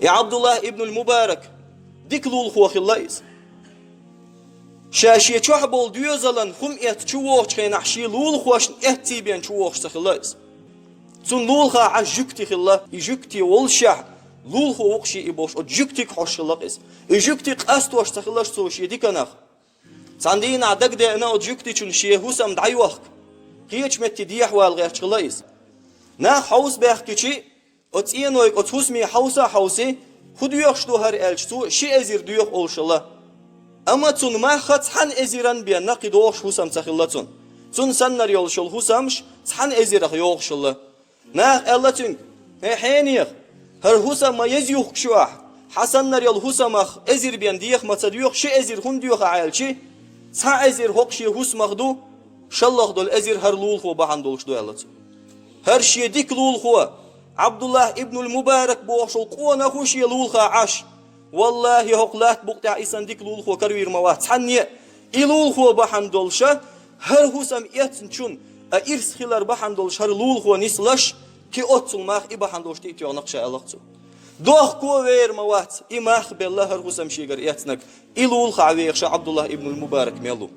يا عبد الله ابن المبارك ديك لول خو خلايس شاشيه چوحبول ديوزلن خم ات چووخ خين حشي لول خوش اتي بين چووخ خلايس تون لول خا عجكتي خلا يجكتي ولشع لول خو وقشي يبوش اجكتي خوش خلاقس يجكتي قاستوش تخلاش سوشي ديكنخ صندين عدك ده انا اجكتي چون شيه حسام دعيوخ قيچ مت دي احوال غير خلايس نا حوس بخكيچي اتينويك اتوسمي حوسي خود يخشتو هر الچتو شي ازير ديوخ اولشلا اما تون ما خط حن ازيران بيان نقيدوش حسام تخلاتون تون سنر يولشل حسامش حن ازير يوخشلا نا الله تون حينيخ هر حسام ما يزيوخ شوح حسن نر يل حسامخ ازير بيان ديخ ما تديوخ شي ازير هون ديوخ عيلچي سا ازير حقشي حسمخدو شالله دول ازير هر لول خو بهندولش دو الله هر شي ديك لول خو عبد الله ابن المبارك بوشل قونا خوش يلول خا عش والله هقلات بقطع إنسان ديك لول خو كروير موات حنية إلول خو بحندولشة هر حسام إتنشون إرس خلار بحندولش هر لول خو نسلش كي أتصل ماخ إبحندولش تيتيو نقشة ألقتو دوخ كو وير موات إماخ بالله هر حسام شيغر إتنك إلول خا ويخش عبد الله ابن المبارك ميلو